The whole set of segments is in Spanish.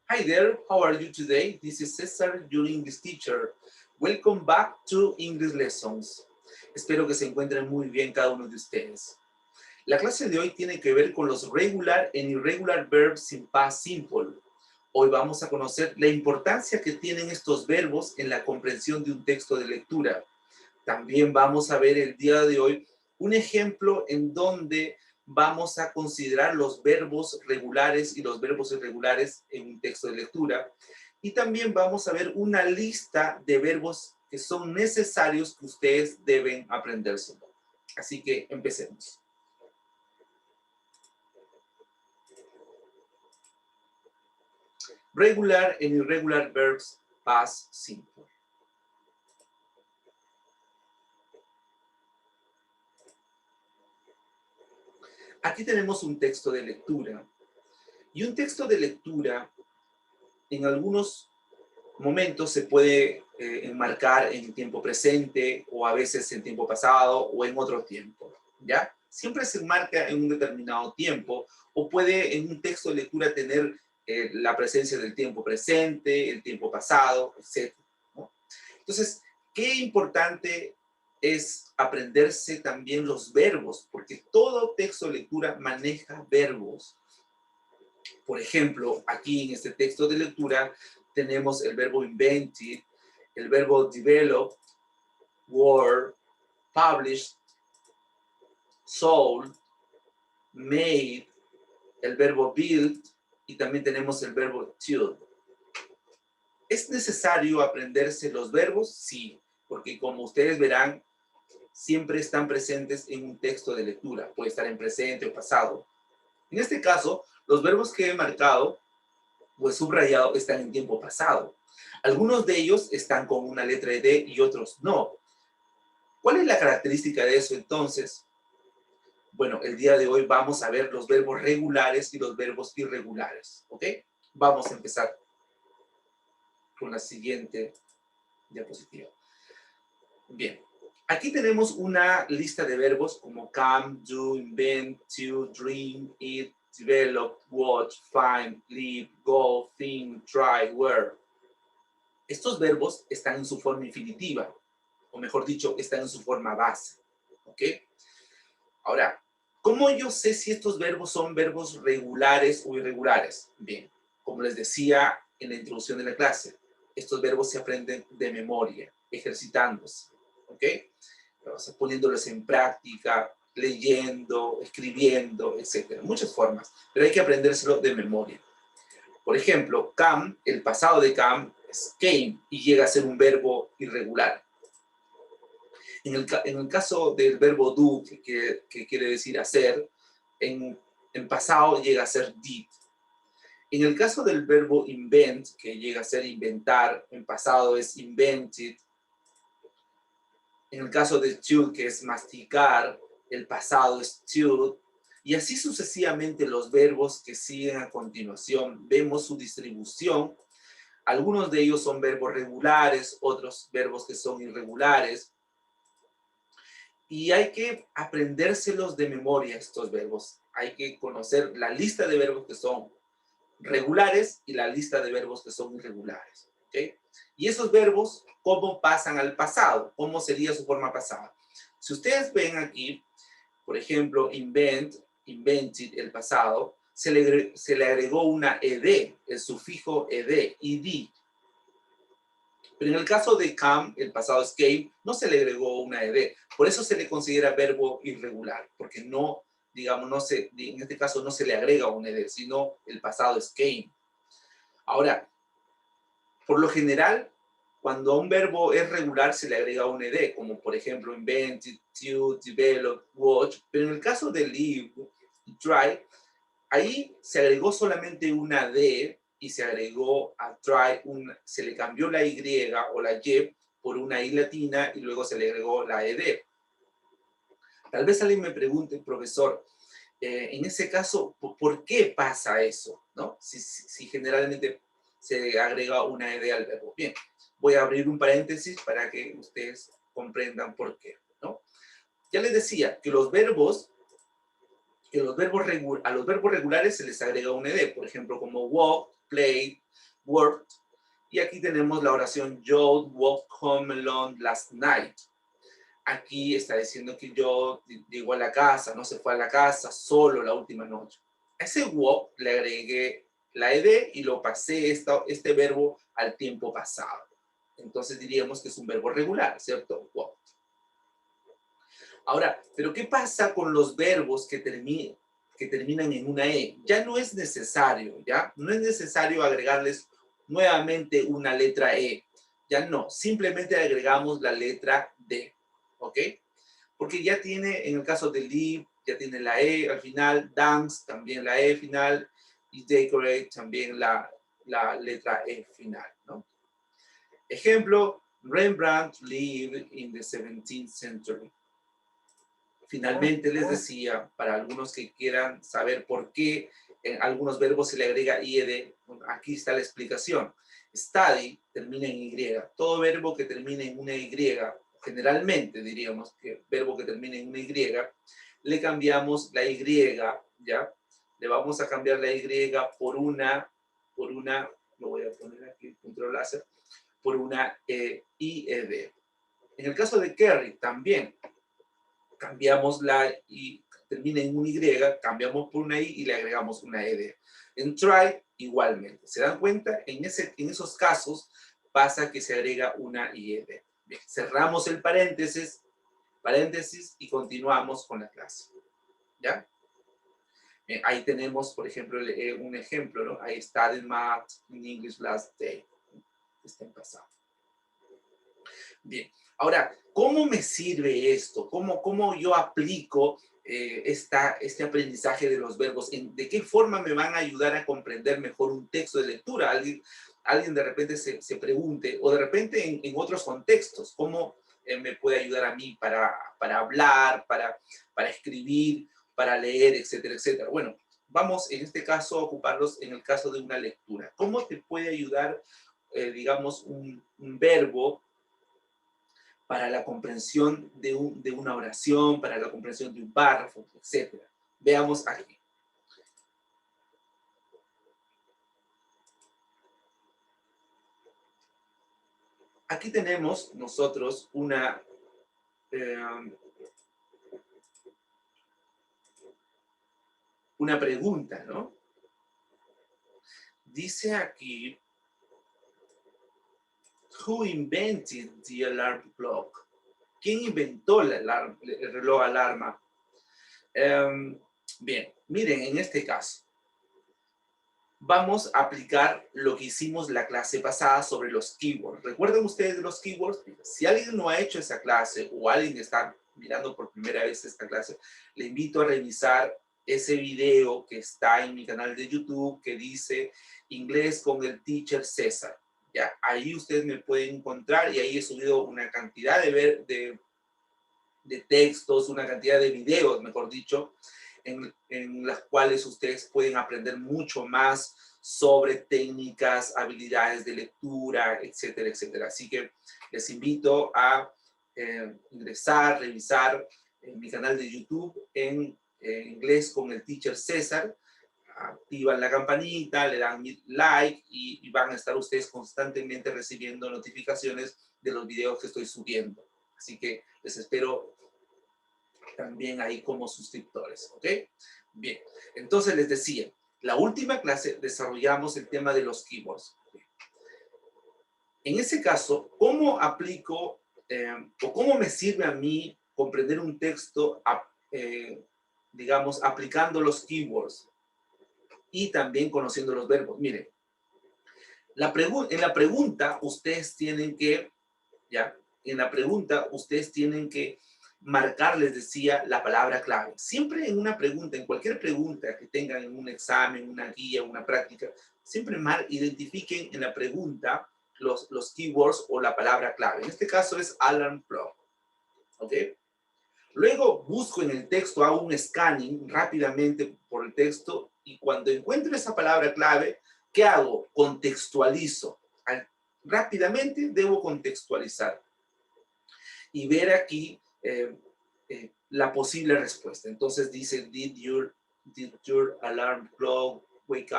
Hi there, how are you today? This is Cesar, your English teacher. Welcome back to English Lessons. Espero que se encuentren muy bien cada uno de ustedes. La clase de hoy tiene que ver con los regular and irregular verbs in past simple. Hoy vamos a conocer la importancia que tienen estos verbos en la comprensión de un texto de lectura. También vamos a ver el día de hoy un ejemplo en donde vamos a considerar los verbos regulares y los verbos irregulares en un texto de lectura. Y también vamos a ver una lista de verbos que son necesarios que ustedes deben aprenderse. Así que empecemos. Regular and irregular verbs past simple. Aquí tenemos un texto de lectura. Y un texto de lectura, en algunos momentos se puede enmarcar en tiempo presente o a veces en tiempo pasado o en otro tiempo, ¿ya? Siempre se enmarca en un determinado tiempo o puede en un texto de lectura tener la presencia del tiempo presente, el tiempo pasado, etc., ¿no? Entonces, qué importante es aprenderse también los verbos, porque todo texto de lectura maneja verbos. Por ejemplo, aquí en este texto de lectura tenemos el verbo invented, el verbo develop, word, published, sold, made, el verbo build y también tenemos el verbo to. ¿Es necesario aprenderse los verbos? Sí, porque como ustedes verán, siempre están presentes en un texto de lectura. Puede estar en presente o pasado. En este caso, los verbos que he marcado o subrayado están en tiempo pasado. Algunos de ellos están con una letra de D y otros no. ¿Cuál es la característica de eso entonces? Bueno, el día de hoy vamos a ver los verbos regulares y los verbos irregulares, ¿ok? Vamos a empezar con la siguiente diapositiva. Bien, aquí tenemos una lista de verbos como come, do, invent, to, dream, eat, develop, watch, find, live, go, think, try, wear. Estos verbos están en su forma infinitiva, o mejor dicho, están en su forma base, ¿ok? Ahora, ¿cómo yo sé si estos verbos son verbos regulares o irregulares? Bien, como les decía en la introducción de la clase, estos verbos se aprenden de memoria, ejercitándose, ¿ok? Poniéndolos en práctica, leyendo, escribiendo, etc. Muchas formas, pero hay que aprendérselo de memoria. Por ejemplo, come, el pasado de come es came y llega a ser un verbo irregular. En el caso del verbo do, que quiere decir hacer, en pasado llega a ser did. En el caso del verbo invent, que llega a ser inventar, en pasado es invented. En el caso de chew, que es masticar, el pasado es chewed. Y así sucesivamente los verbos que siguen a continuación. Vemos su distribución. Algunos de ellos son verbos regulares, otros verbos que son irregulares. Y hay que aprendérselos de memoria estos verbos. Hay que conocer la lista de verbos que son regulares y la lista de verbos que son irregulares. ¿Okay? Y esos verbos, ¿cómo pasan al pasado? ¿Cómo sería su forma pasada? Si ustedes ven aquí, por ejemplo, invent, invented, el pasado, se le agregó una ed, el sufijo ed, id. Pero en el caso de come, el pasado es came, no se le agregó una ed. Por eso se le considera verbo irregular, porque no, digamos, no se, en este caso no se le agrega una ed, sino el pasado es came. Ahora, por lo general, cuando un verbo es regular se le agrega una ed, como por ejemplo invented, to, develop, watch. Pero en el caso de live y try, ahí se agregó solamente una D y se agregó a try, se le cambió la Y o la Y por una I latina y luego se le agregó la ED. Tal vez alguien me pregunte, profesor, en ese caso, ¿por qué pasa eso? ¿No? Si generalmente se agrega una ED al verbo. Bien, voy a abrir un paréntesis para que ustedes comprendan por qué, ¿no? Ya les decía que los verbos que a los verbos regulares se les agrega un ed, por ejemplo, como walk, play, worked. Y aquí tenemos la oración Joe walked home alone last night. Aquí está diciendo que yo llegó a la casa, no se fue a la casa solo la última noche. A ese walk le agregué la ed y lo pasé este verbo al tiempo pasado. Entonces diríamos que es un verbo regular, ¿cierto? Walk. Ahora, ¿pero qué pasa con los verbos que terminan en una E? Ya no es necesario, ¿ya? No es necesario agregarles nuevamente una letra E. Ya no, simplemente agregamos la letra D, ¿ok? Porque ya tiene, en el caso de live, ya tiene la E al final, dance también la E final, y decorate también la letra E final, ¿no? Ejemplo, Rembrandt lived in the 17th century. Finalmente les decía, para algunos que quieran saber por qué en algunos verbos se le agrega IED, aquí está la explicación. Study termina en Y. Todo verbo que termine en una Y, generalmente diríamos que verbo que termine en una Y, le cambiamos la Y, ¿ya? Le vamos a cambiar la Y por una, lo voy a poner aquí, control láser, por una IED. En el caso de Kerry, también cambiamos la I, termina en un Y, cambiamos por una I y le agregamos una ED. En try, igualmente. ¿Se dan cuenta? En esos casos pasa que se agrega una IED. Bien, cerramos el paréntesis y continuamos con la clase. ¿Ya? Bien, ahí tenemos, por ejemplo, un ejemplo, ¿no? I studied math in English last day. Está en pasado. Bien, ahora, ¿cómo me sirve esto? ¿Cómo yo aplico este aprendizaje de los verbos? ¿De qué forma me van a ayudar a comprender mejor un texto de lectura? Alguien de repente se pregunte, o de repente en otros contextos, ¿cómo me puede ayudar a mí para hablar, para escribir, para leer, etcétera, etcétera? Bueno, vamos en este caso a ocuparlos en el caso de una lectura. ¿Cómo te puede ayudar, digamos, un verbo para la comprensión de una oración, para la comprensión de un párrafo, etc.? Veamos aquí. Aquí tenemos nosotros una pregunta, ¿no? Dice aquí, who invented the alarm clock? ¿Quién inventó el reloj alarma? Bien, miren, en este caso, vamos a aplicar lo que hicimos la clase pasada sobre los keywords. ¿Recuerdan ustedes de los keywords? Si alguien no ha hecho esa clase o alguien está mirando por primera vez esta clase, le invito a revisar ese video que está en mi canal de YouTube que dice Inglés con el Teacher César. Ya, ahí ustedes me pueden encontrar y ahí he subido una cantidad de textos, una cantidad de videos, mejor dicho, en las cuales ustedes pueden aprender mucho más sobre técnicas, habilidades de lectura, etcétera, etcétera. Así que les invito a ingresar, revisar en mi canal de YouTube en Inglés con el Teacher César. Activan la campanita, le dan like y van a estar ustedes constantemente recibiendo notificaciones de los videos que estoy subiendo. Así que les espero también ahí como suscriptores, ¿ok? Bien, entonces les decía, la última clase desarrollamos el tema de los keywords. En ese caso, ¿cómo aplico o cómo me sirve a mí comprender un texto, digamos, aplicando los keywords y también conociendo los verbos? Miren, en la pregunta ustedes tienen que, ¿ya? En la pregunta ustedes tienen que marcar, les decía, la palabra clave. Siempre en una pregunta, en cualquier pregunta que tengan en un examen, una guía, una práctica, siempre identifiquen en la pregunta los keywords o la palabra clave. En este caso es alarm clock, ¿ok? Luego busco en el texto, hago un scanning rápidamente por el texto y cuando encuentro esa palabra clave, ¿qué hago? Contextualizo. Rápidamente debo contextualizar y ver aquí la posible respuesta. Entonces dice, did your Did your alarm clock wake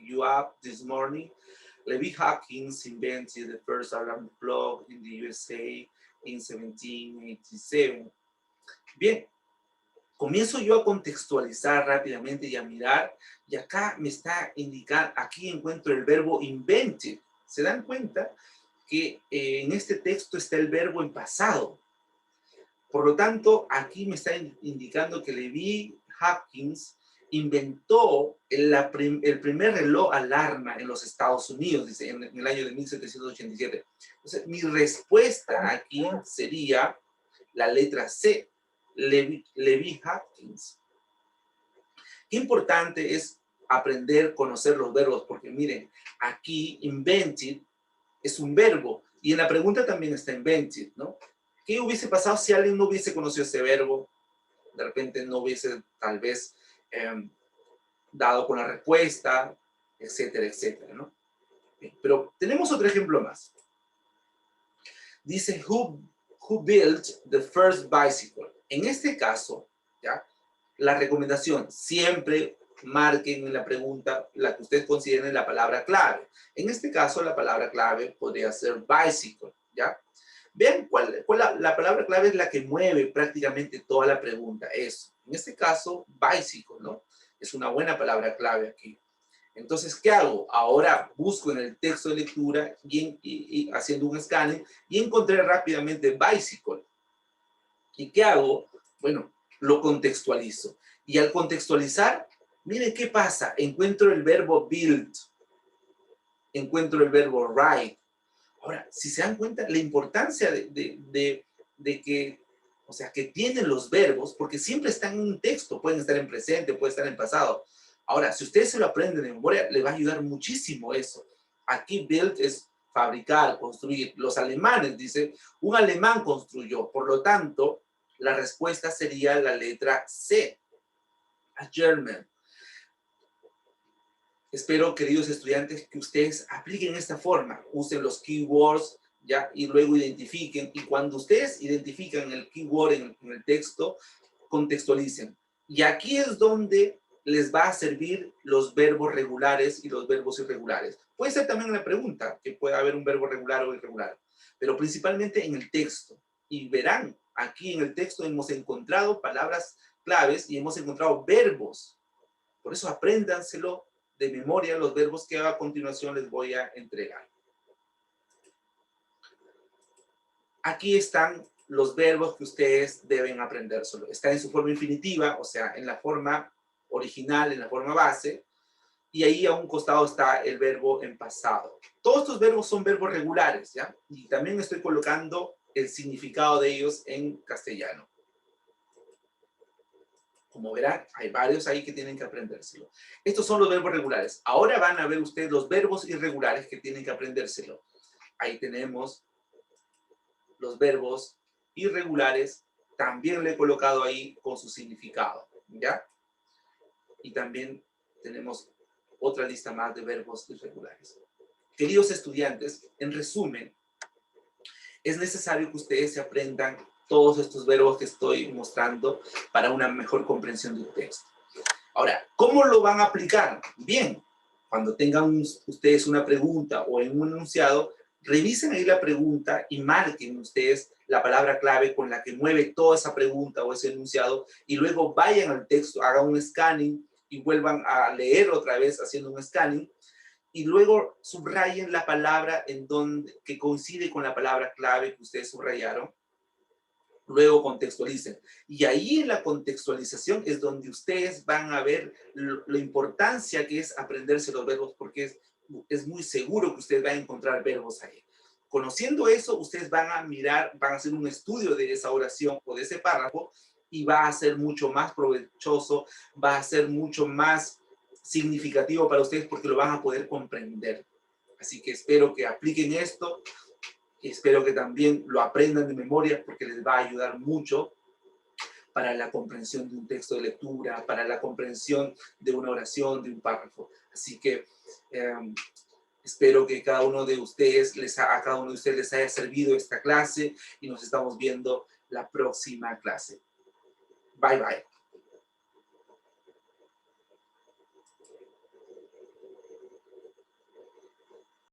you up this morning? Levi Hawkins invented the first alarm clock in the USA in 1787. Bien, comienzo yo a contextualizar rápidamente y a mirar, y acá me está indicando, aquí encuentro el verbo invented. ¿Se dan cuenta que en este texto está el verbo en pasado? Por lo tanto, aquí me está indicando que Levi Hawkins inventó el primer reloj alarma en los Estados Unidos, dice, en el año de 1787. Entonces, mi respuesta aquí sería la letra C, Levi Hawkins. Qué importante es aprender, conocer los verbos, porque miren, aquí invented es un verbo, y en la pregunta también está invented, ¿no? ¿Qué hubiese pasado si alguien no hubiese conocido ese verbo? De repente no hubiese, tal vez, dado con la respuesta, etcétera, etcétera, ¿no? Bien, pero tenemos otro ejemplo más. Dice, who built the first bicycle? En este caso, ¿ya? La recomendación, siempre marquen en la pregunta la que ustedes consideren la palabra clave. En este caso, la palabra clave podría ser bicycle, ¿ya? Vean la palabra clave es la que mueve prácticamente toda la pregunta. Eso. En este caso, bicycle, ¿no? Es una buena palabra clave aquí. Entonces, ¿qué hago? Ahora busco en el texto de lectura y haciendo un escáner y encontré rápidamente bicycle. ¿Y qué hago? Bueno, lo contextualizo. Y al contextualizar, miren qué pasa. Encuentro el verbo build. Encuentro el verbo ride. Ahora, si se dan cuenta, la importancia de que, o sea, que tienen los verbos, porque siempre están en un texto, pueden estar en presente, pueden estar en pasado. Ahora, si ustedes se lo aprenden de memoria, les va a ayudar muchísimo eso. Aquí build es fabricar, construir. Los alemanes, dice, un alemán construyó. Por lo tanto, la respuesta sería la letra C, a German. Espero, queridos estudiantes, que ustedes apliquen esta forma, usen los keywords, ¿ya? Y luego identifiquen, y cuando ustedes identifican el keyword en el texto, contextualicen. Y aquí es donde les va a servir los verbos regulares y los verbos irregulares. Puede ser también una pregunta, que pueda haber un verbo regular o irregular, pero principalmente en el texto. Y verán, aquí en el texto hemos encontrado palabras claves y hemos encontrado verbos. Por eso apréndanselo de memoria los verbos que a continuación les voy a entregar. Aquí están los verbos que ustedes deben aprender solo. Está en su forma infinitiva, o sea, en la forma original, en la forma base, y ahí a un costado está el verbo en pasado. Todos estos verbos son verbos regulares, ¿ya? Y también estoy colocando el significado de ellos en castellano. Como verán, hay varios ahí que tienen que aprendérselo. Estos son los verbos regulares. Ahora van a ver ustedes los verbos irregulares que tienen que aprendérselo. Ahí tenemos los verbos irregulares. También le he colocado ahí con su significado, ¿ya? Y también tenemos otra lista más de verbos irregulares. Queridos estudiantes, en resumen, es necesario que ustedes se aprendan todos estos verbos que estoy mostrando para una mejor comprensión del texto. Ahora, ¿cómo lo van a aplicar? Bien, cuando tengan ustedes una pregunta o en un enunciado, revisen ahí la pregunta y marquen ustedes la palabra clave con la que mueve toda esa pregunta o ese enunciado y luego vayan al texto, hagan un scanning y vuelvan a leer otra vez haciendo un scanning y luego subrayen la palabra que coincide con la palabra clave que ustedes subrayaron. Luego contextualicen. Y ahí en la contextualización es donde ustedes van a ver la importancia que es aprenderse los verbos, porque es muy seguro que ustedes van a encontrar verbos ahí. Conociendo eso, ustedes van a mirar, van a hacer un estudio de esa oración o de ese párrafo y va a ser mucho más provechoso, va a ser mucho más significativo para ustedes porque lo van a poder comprender. Así que espero que apliquen esto. Espero que también lo aprendan de memoria porque les va a ayudar mucho para la comprensión de un texto de lectura, para la comprensión de una oración, de un párrafo. Así que espero que cada uno de ustedes a cada uno de ustedes les haya servido esta clase y nos estamos viendo la próxima clase. Bye, bye.